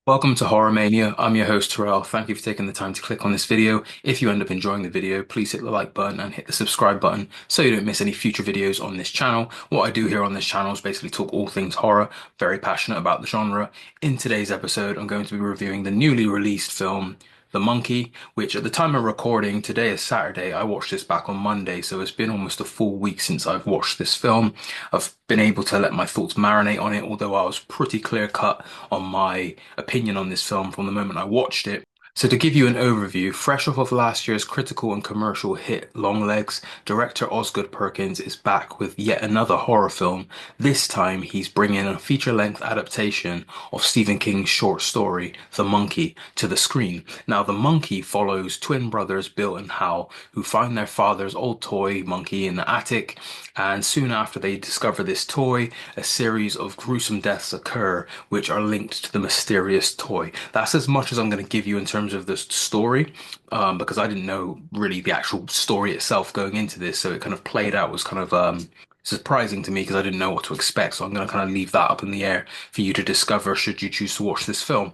Welcome to Horror Mania. I'm your host, Terrelle. Thank you for taking the time to click on this video. If you end up enjoying the video, please hit the like button and hit the subscribe button so you don't miss any future videos on this channel. What I do here on this channel is basically talk all things horror, very passionate about the genre. In today's episode, I'm going to be reviewing the newly released film, The Monkey, which at the time of recording, today is Saturday. I watched this back on Monday, so it's been almost a full week since I've watched this film. I've been able to let my thoughts marinate on it, although I was pretty clear cut on my opinion on this film from the moment I watched it. So to give you an overview, fresh off of last year's critical and commercial hit Longlegs, director Osgood Perkins is back with yet another horror film. This time he's bringing a feature-length adaptation of Stephen King's short story, The Monkey, to the screen. Now, The Monkey follows twin brothers Bill and Hal, who find their father's old toy monkey in the attic, and soon after they discover this toy, a series of gruesome deaths occur, which are linked to the mysterious toy. That's as much as I'm going to give you in terms of the story, because I didn't know really the actual story itself going into this, so it kind of played out was kind of surprising to me because I didn't know what to expect. So I'm going to kind of leave that up in the air for you to discover should you choose to watch this film.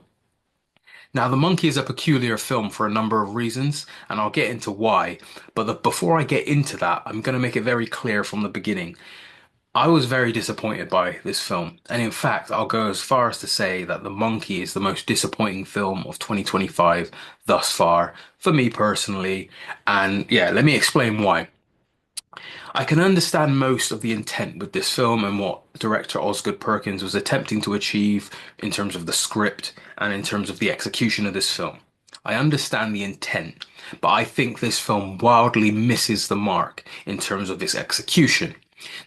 Now, The Monkey is a peculiar film for a number of reasons, and I'll get into why. But before I get into that, I'm going to make it very clear from the beginning. I was very disappointed by this film, and in fact, I'll go as far as to say that The Monkey is the most disappointing film of 2025 thus far, for me personally. And yeah, let me explain why. I can understand most of the intent with this film and what director Osgood Perkins was attempting to achieve in terms of the script and in terms of the execution of this film. I understand the intent, but I think this film wildly misses the mark in terms of its execution.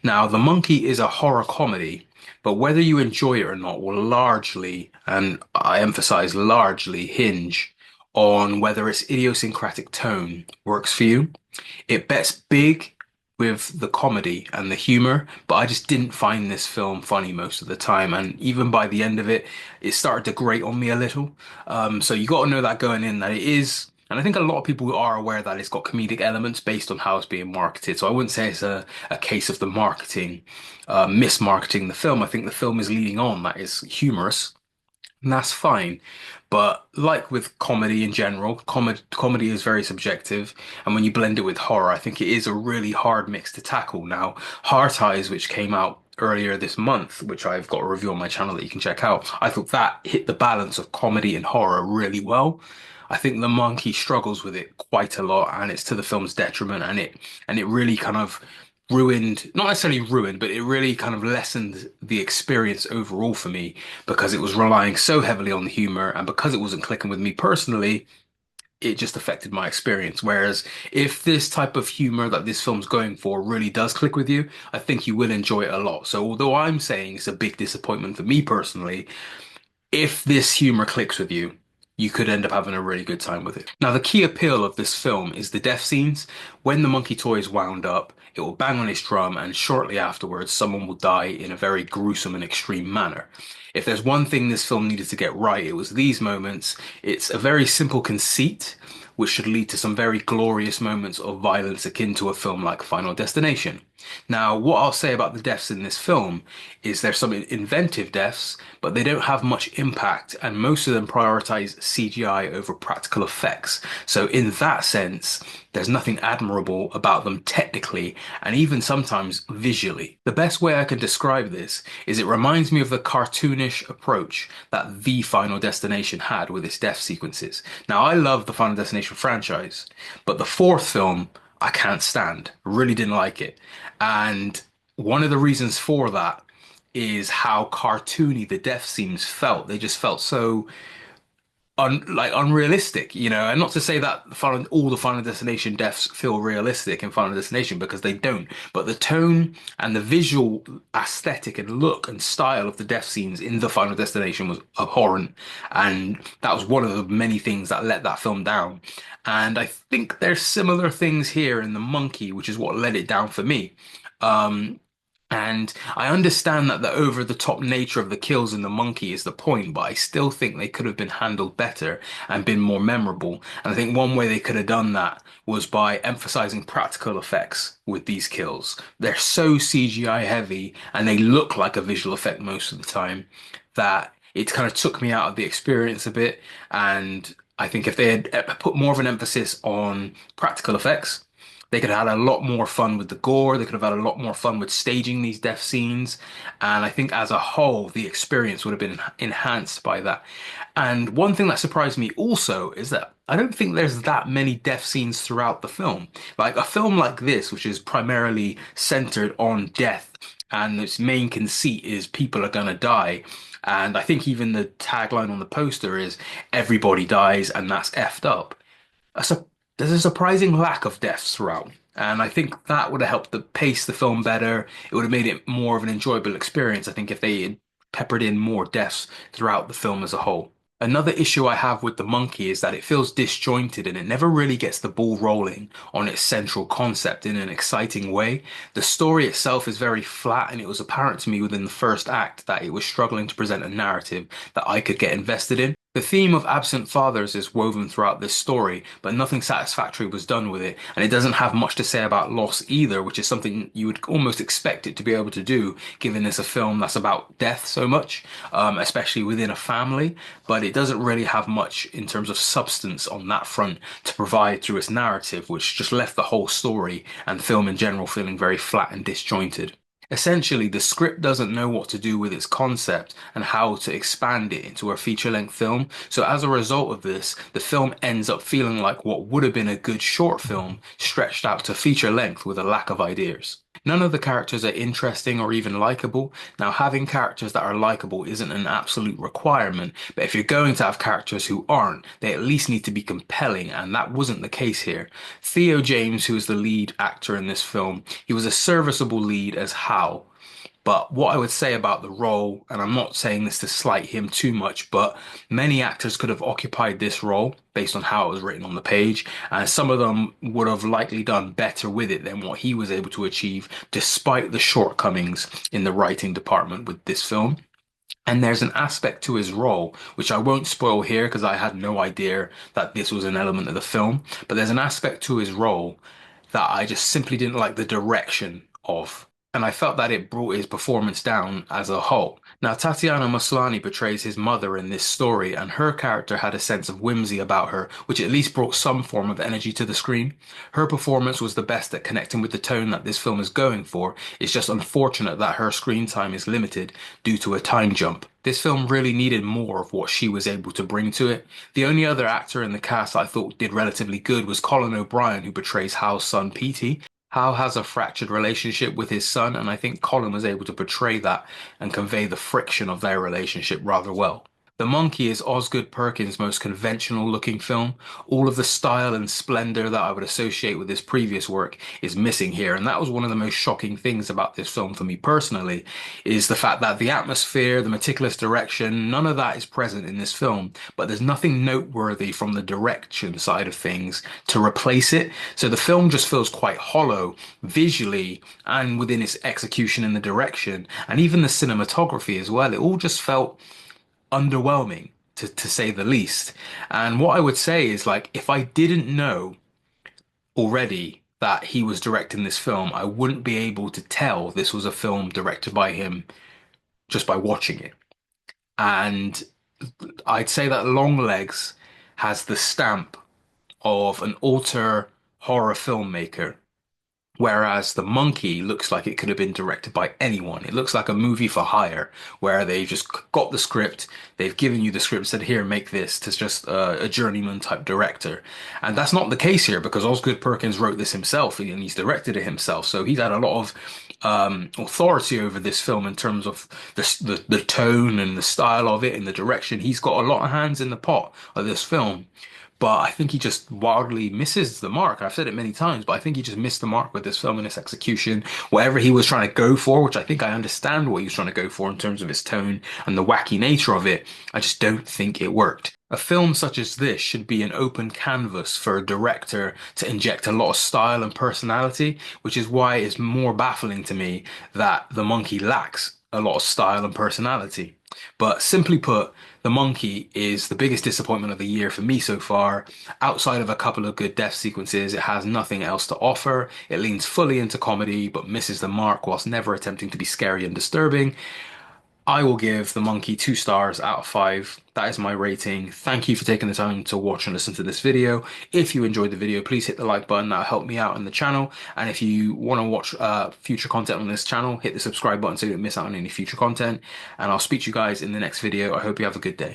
Now, The Monkey is a horror comedy, but whether you enjoy it or not will largely, and I emphasize largely, hinge on whether its idiosyncratic tone works for you. It bets big with the comedy and the humor, but I just didn't find this film funny most of the time. And even by the end of it, it started to grate on me a little. So you got to know that going in that it is. And I think a lot of people are aware that it's got comedic elements based on how it's being marketed. So I wouldn't say it's a case of the marketing, mismarketing the film. I think the film is leading on that is humorous, and that's fine. But like with comedy in general, comedy is very subjective, and when you blend it with horror, I think it is a really hard mix to tackle. Now, Heart Eyes, which came out earlier this month, which I've got a review on my channel that you can check out, I thought that hit the balance of comedy and horror really well. I think The Monkey struggles with it quite a lot, and it's to the film's detriment, and it really kind of ruined, not necessarily ruined, but it really kind of lessened the experience overall for me because it was relying so heavily on the humor, and because it wasn't clicking with me personally, it just affected my experience. Whereas if this type of humor that this film's going for really does click with you, I think you will enjoy it a lot. So although I'm saying it's a big disappointment for me personally, if this humor clicks with you, you could end up having a really good time with it. Now, the key appeal of this film is the death scenes. When the monkey toy is wound up, it will bang on its drum, and shortly afterwards, someone will die in a very gruesome and extreme manner. If there's one thing this film needed to get right, it was these moments. It's a very simple conceit, which should lead to some very glorious moments of violence akin to a film like Final Destination. Now, what I'll say about the deaths in this film is there's some inventive deaths, but they don't have much impact, and most of them prioritize CGI over practical effects. So in that sense, there's nothing admirable about them technically, and even sometimes visually. The best way I can describe this is it reminds me of the cartoonish approach that The Final Destination had with its death sequences. Now, I love the Final Destination franchise, but the fourth film I can't stand. Really didn't like it. And one of the reasons for that is how cartoony the death scenes felt. They just felt so unrealistic, and not to say that all the Final Destination deaths feel realistic in Final Destination because they don't, but the tone and the visual aesthetic and look and style of the death scenes in the Final Destination was abhorrent, and that was one of the many things that let that film down. And I think there's similar things here in The Monkey, which is what let it down for me. Um, and I understand that the over-the-top nature of the kills in The Monkey is the point, but I still think they could have been handled better and been more memorable. And I think one way they could have done that was by emphasizing practical effects with these kills. They're so CGI heavy and they look like a visual effect most of the time that it kind of took me out of the experience a bit. And I think if they had put more of an emphasis on practical effects, they could have had a lot more fun with the gore. They could have had a lot more fun with staging these death scenes. And I think as a whole, the experience would have been enhanced by that. And one thing that surprised me also is that I don't think there's that many death scenes throughout the film. Like a film like this, which is primarily centered on death, and its main conceit is people are gonna die. And I think even the tagline on the poster is everybody dies and that's effed up. A su- there's a surprising lack of deaths throughout. And I think that would have helped the pace the film better. It would have made it more of an enjoyable experience, I think, if they had peppered in more deaths throughout the film as a whole. Another issue I have with the monkey is that it feels disjointed and it never really gets the ball rolling on its central concept in an exciting way. The story itself is very flat, and it was apparent to me within the first act that it was struggling to present a narrative that I could get invested in. The theme of absent fathers is woven throughout this story, but nothing satisfactory was done with it, and it doesn't have much to say about loss either, which is something you would almost expect it to be able to do, given it's a film that's about death so much, especially within a family. But it doesn't really have much in terms of substance on that front to provide through its narrative, which just left the whole story and film in general feeling very flat and disjointed. Essentially, the script doesn't know what to do with its concept and how to expand it into a feature-length film. So as a result of this, the film ends up feeling like what would have been a good short film stretched out to feature length with a lack of ideas. None of the characters are interesting or even likable. Now, having characters that are likable isn't an absolute requirement, but if you're going to have characters who aren't, they at least need to be compelling, and that wasn't the case here. Theo James, who is the lead actor in this film, he was a serviceable lead as Hal. But what I would say about the role, and I'm not saying this to slight him too much, but many actors could have occupied this role based on how it was written on the page, and some of them would have likely done better with it than what he was able to achieve, despite the shortcomings in the writing department with this film. And there's an aspect to his role, which I won't spoil here because I had no idea that this was an element of the film, but there's an aspect to his role that I just simply didn't like the direction of. And I felt that it brought his performance down as a whole. Now, Tatiana Maslany portrays his mother in this story, and her character had a sense of whimsy about her, which at least brought some form of energy to the screen. Her performance was the best at connecting with the tone that this film is going for. It's just unfortunate that her screen time is limited due to a time jump. This film really needed more of what she was able to bring to it. The only other actor in the cast I thought did relatively good was Colin O'Brien, who portrays Hal's son Petey. Hal has a fractured relationship with his son, and I think Colin was able to portray that and convey the friction of their relationship rather well. The Monkey is Osgood Perkins' most conventional looking film. All of the style and splendor that I would associate with his previous work is missing here, and that was one of the most shocking things about this film for me personally, is the fact that the atmosphere, the meticulous direction, none of that is present in this film, but there's nothing noteworthy from the direction side of things to replace it. So the film just feels quite hollow visually and within its execution in the direction, and even the cinematography as well. It all just felt underwhelming to say the least. And what I would say is like if I didn't know already that he was directing this film, I wouldn't be able to tell this was a film directed by him just by watching it. And I'd say that Longlegs has the stamp of an auteur horror filmmaker. Whereas The Monkey looks like it could have been directed by anyone. It looks like a movie for hire where they just got the script, they've given you the script, said, here, make this, to just a journeyman type director. And that's not the case here because Osgood Perkins wrote this himself and he's directed it himself. So he's had a lot of authority over this film in terms of the tone and the style of it and the direction. He's got a lot of hands in the pot of this film. But I think he just wildly misses the mark. I've said it many times, but I think he just missed the mark with this film and its execution. Whatever he was trying to go for, which I think I understand what he was trying to go for in terms of its tone and the wacky nature of it, I just don't think it worked. A film such as this should be an open canvas for a director to inject a lot of style and personality, which is why it's more baffling to me that The Monkey lacks a lot of style and personality. But simply put, The Monkey is the biggest disappointment of the year for me so far. Outside of a couple of good death sequences, it has nothing else to offer. It leans fully into comedy, but misses the mark whilst never attempting to be scary and disturbing. I will give the monkey 2 stars out of 5. That is my rating. Thank you for taking the time to watch and listen to this video. If you enjoyed the video, please hit the like button. That'll help me out on the channel. And if you want to watch future content on this channel, hit the subscribe button so you don't miss out on any future content. And I'll speak to you guys in the next video. I hope you have a good day.